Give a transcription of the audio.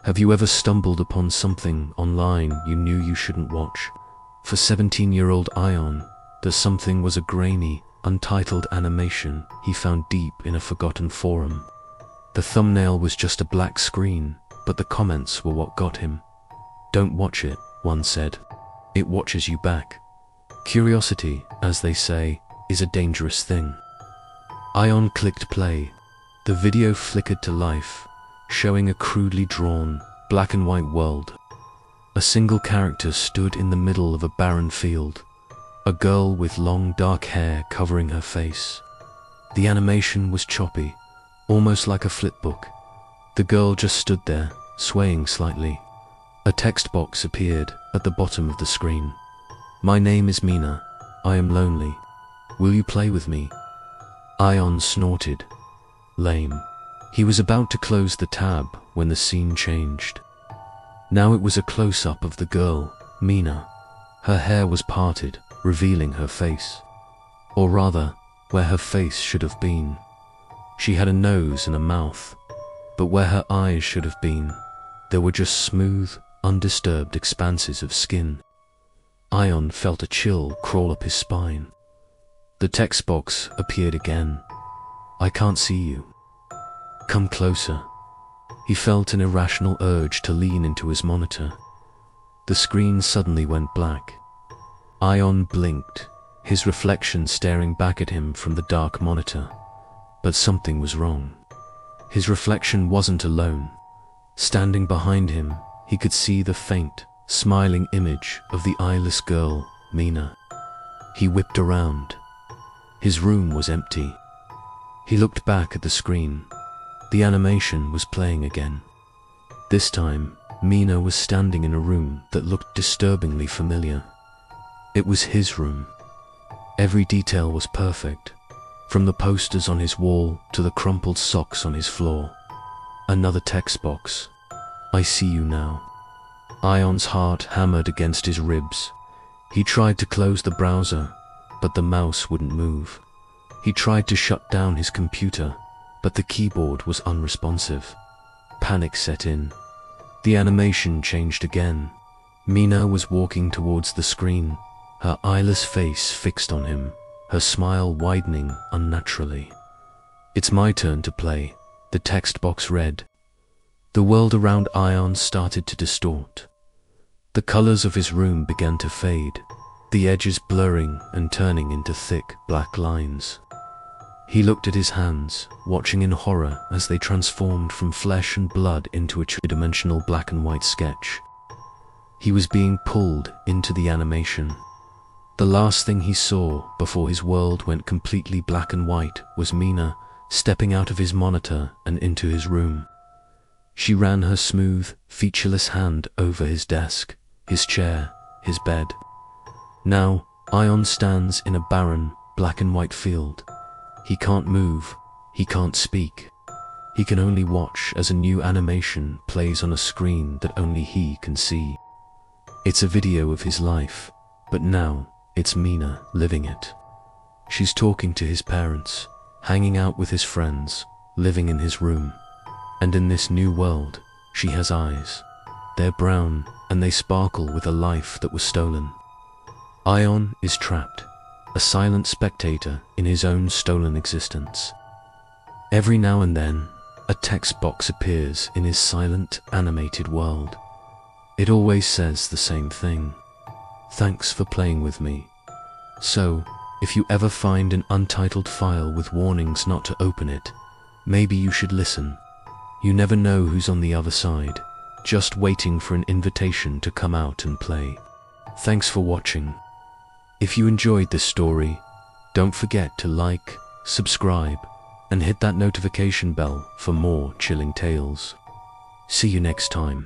Have you ever stumbled upon something online you knew you shouldn't watch? For 17-year-old Ayaan, the something was a grainy, untitled animation he found deep in a forgotten forum. The thumbnail was just a black screen, but the comments were what got him. "Don't watch it," one said. "It watches you back." Curiosity, as they say, is a dangerous thing. Ayaan clicked play. The video flickered to life, showing a crudely drawn, black and white world. A single character stood in the middle of a barren field, a girl with long dark hair covering her face. The animation was choppy, almost like a flipbook. The girl just stood there, swaying slightly. A text box appeared at the bottom of the screen. "My name is Mina. I am lonely. Will you play with me?" Ayaan snorted. Lame. He was about to close the tab when the scene changed. Now it was a close-up of the girl, Mina. Her hair was parted, revealing her face. Or rather, where her face should have been. She had a nose and a mouth, but where her eyes should have been, there were just smooth, undisturbed expanses of skin. Ayaan felt a chill crawl up his spine. The text box appeared again. "I can't see you. Come closer." He felt an irrational urge to lean into his monitor. The screen suddenly went black. Ayaan blinked, his reflection staring back at him from the dark monitor. But something was wrong. His reflection wasn't alone. Standing behind him, he could see the faint, smiling image of the eyeless girl, Mina. He whipped around. His room was empty. He looked back at the screen. The animation was playing again. This time, Mina was standing in a room that looked disturbingly familiar. It was his room. Every detail was perfect, from the posters on his wall to the crumpled socks on his floor. Another text box. "I see you now." Ayaan's heart hammered against his ribs. He tried to close the browser, but the mouse wouldn't move. He tried to shut down his computer, but the keyboard was unresponsive. Panic set in. The animation changed again. Mina was walking towards the screen, her eyeless face fixed on him, her smile widening unnaturally. "It's my turn to play," the text box read. The world around Ayaan started to distort. The colors of his room began to fade, the edges blurring and turning into thick, black lines. He looked at his hands, watching in horror as they transformed from flesh and blood into a two-dimensional black and white sketch. He was being pulled into the animation. The last thing he saw before his world went completely black and white was Mina stepping out of his monitor and into his room. She ran her smooth, featureless hand over his desk, his chair, his bed. Now, Ayaan stands in a barren, black and white field. He can't move, he can't speak. He can only watch as a new animation plays on a screen that only he can see. It's a video of his life, but now it's Mina living it. She's talking to his parents, hanging out with his friends, living in his room. And in this new world, she has eyes. They're brown, and they sparkle with a life that was stolen. Ayaan is trapped, a silent spectator in his own stolen existence. Every now and then, a text box appears in his silent, animated world. It always says the same thing. "Thanks for playing with me." So, if you ever find an untitled file with warnings not to open it, maybe you should listen. You never know who's on the other side, just waiting for an invitation to come out and play. Thanks for watching. If you enjoyed this story, don't forget to like, subscribe, and hit that notification bell for more chilling tales. See you next time.